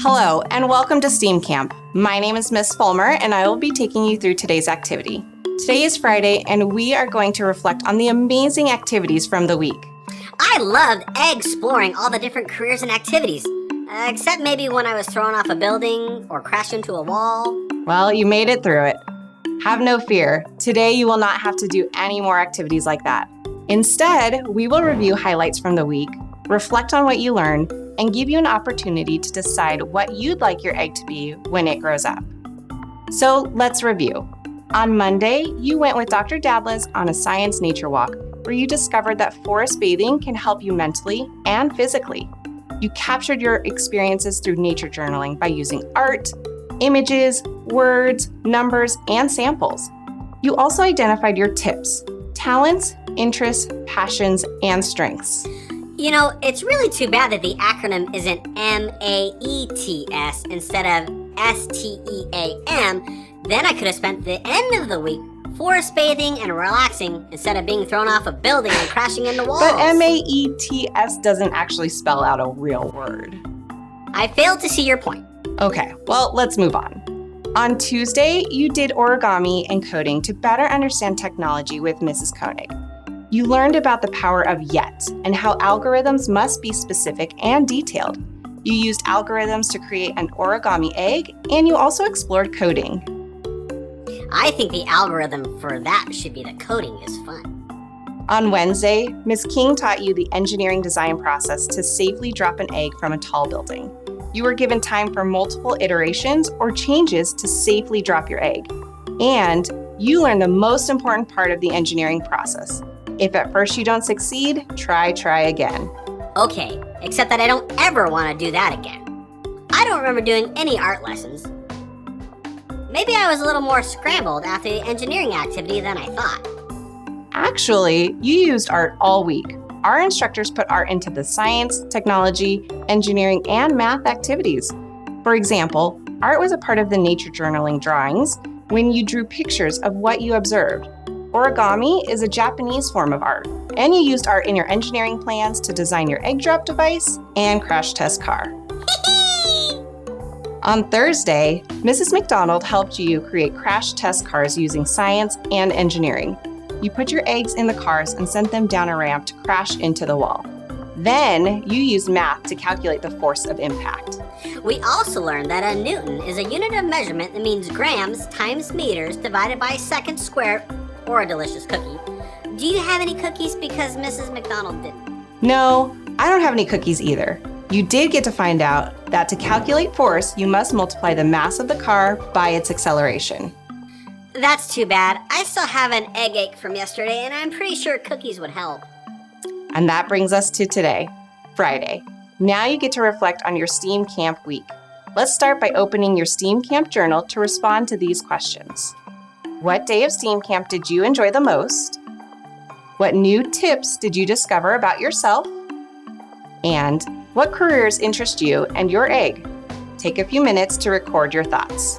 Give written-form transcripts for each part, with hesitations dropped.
Hello, and welcome to STEAM Camp. My name is Miss Fulmer, and I will be taking you through today's activity. Today is Friday, and we are going to reflect on the amazing activities from the week. I loved exploring all the different careers and activities, except maybe when I was thrown off a building or crashed into a wall. Well, you made it through it. Have no fear. Today you will not have to do any more activities like that. Instead, we will review highlights from the week, reflect on what you learned, and give you an opportunity to decide what you'd like your egg to be when it grows up. So let's review. On Monday, you went with Dr. Dadlas on a science nature walk where you discovered that forest bathing can help you mentally and physically. You captured your experiences through nature journaling by using art, images, words, numbers, and samples. You also identified your tips, talents, interests, passions, and strengths. You know, it's really too bad that the acronym isn't MAETS instead of STEAM. Then I could have spent the end of the week forest bathing and relaxing instead of being thrown off a building and crashing into walls. But MAETS doesn't actually spell out a real word. I failed to see your point. Okay, well, let's move on. On Tuesday, you did origami and coding to better understand technology with Mrs. Koenig. You learned about the power of yet and how algorithms must be specific and detailed. You used algorithms to create an origami egg, and you also explored coding. I think the algorithm for that should be that coding is fun. On Wednesday, Ms. King taught you the engineering design process to safely drop an egg from a tall building. You were given time for multiple iterations or changes to safely drop your egg. And you learned the most important part of the engineering process. If at first you don't succeed, try again. Okay, except that I don't ever want to do that again. I don't remember doing any art lessons. Maybe I was a little more scrambled after the engineering activity than I thought. Actually, you used art all week. Our instructors put art into the science, technology, engineering, and math activities. For example, art was a part of the nature journaling drawings when you drew pictures of what you observed. Origami is a Japanese form of art, and you used art in your engineering plans to design your egg drop device and crash test car. On Thursday, Mrs. McDonald helped you create crash test cars using science and engineering. You put your eggs in the cars and sent them down a ramp to crash into the wall. Then you used math to calculate the force of impact. We also learned that a Newton is a unit of measurement that means grams times meters divided by seconds squared, or a delicious cookie. Do you have any cookies because Mrs. McDonald didn't? No, I don't have any cookies either. You did get to find out that to calculate force, you must multiply the mass of the car by its acceleration. That's too bad. I still have an egg ache from yesterday, and I'm pretty sure cookies would help. And that brings us to today, Friday. Now you get to reflect on your STEAM Camp week. Let's start by opening your STEAM Camp journal to respond to these questions. What day of STEAM Camp did you enjoy the most? What new tips did you discover about yourself? And what careers interest you and your egg? Take a few minutes to record your thoughts.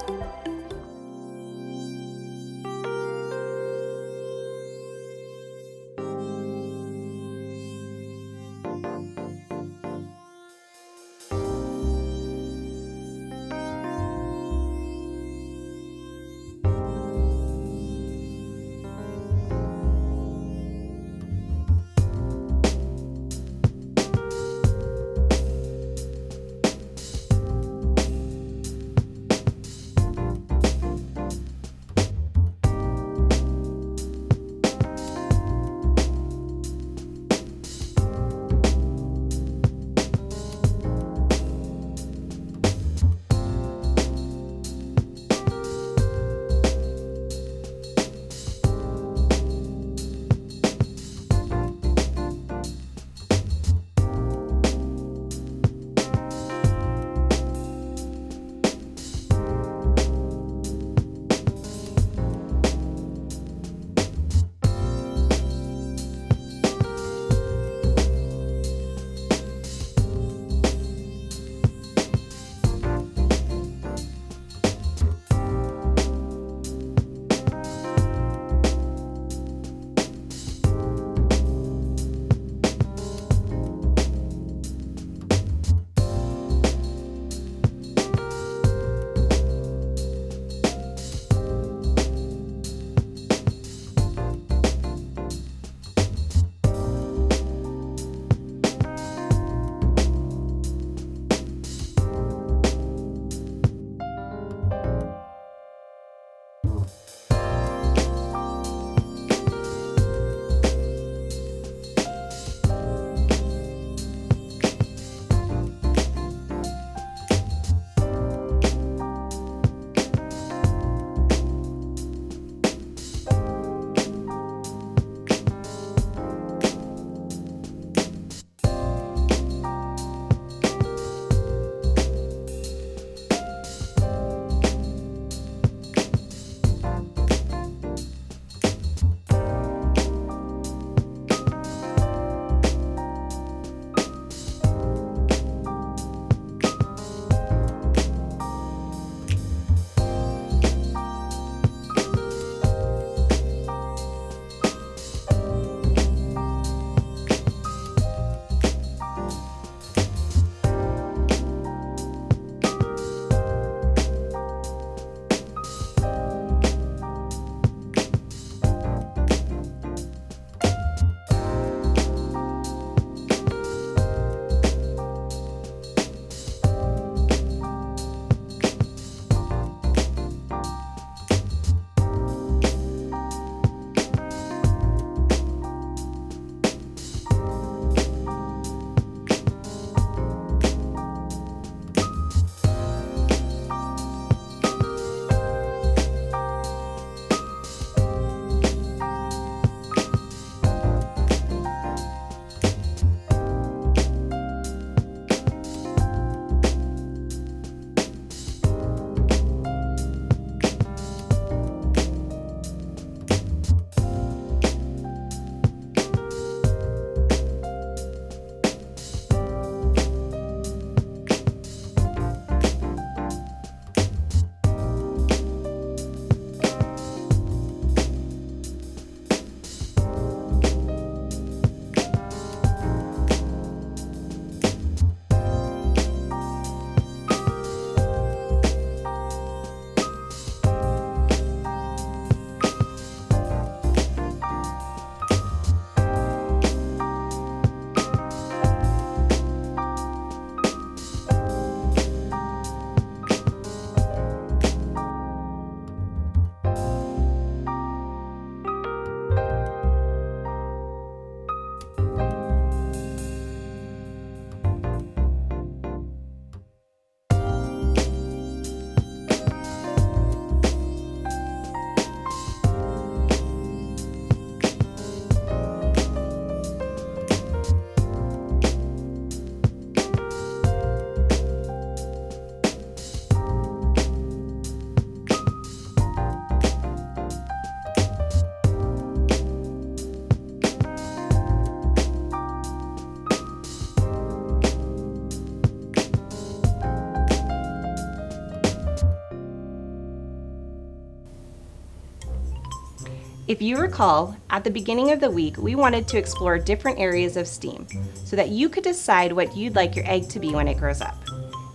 If you recall, at the beginning of the week, we wanted to explore different areas of STEAM so that you could decide what you'd like your egg to be when it grows up.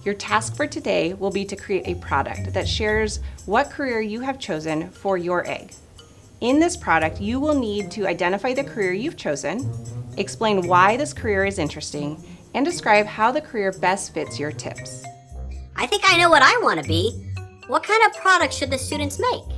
Your task for today will be to create a product that shares what career you have chosen for your egg. In this product, you will need to identify the career you've chosen, explain why this career is interesting, and describe how the career best fits your tips. I think I know what I want to be. What kind of product should the students make?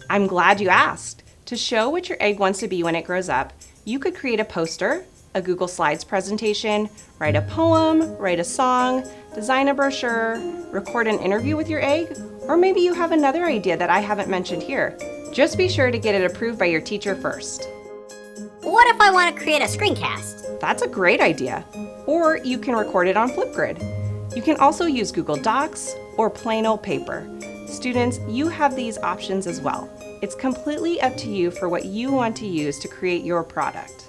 I'm glad you asked. To show what your egg wants to be when it grows up, you could create a poster, a Google Slides presentation, write a poem, write a song, design a brochure, record an interview with your egg, or maybe you have another idea that I haven't mentioned here. Just be sure to get it approved by your teacher first. What if I want to create a screencast? That's a great idea. Or you can record it on Flipgrid. You can also use Google Docs or plain old paper. Students, you have these options as well. It's completely up to you for what you want to use to create your product.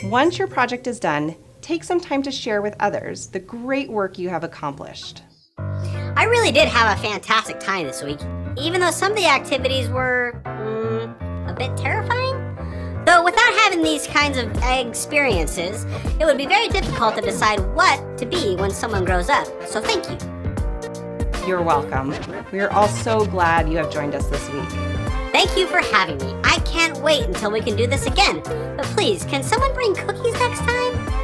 Once your project is done, take some time to share with others the great work you have accomplished. I really did have a fantastic time this week, even though some of the activities were a bit terrifying. Though without having these kinds of egg experiences, it would be very difficult to decide what to be when someone grows up. So thank you. You're welcome. We are all so glad you have joined us this week. Thank you for having me. I can't wait until we can do this again. But please, can someone bring cookies next time?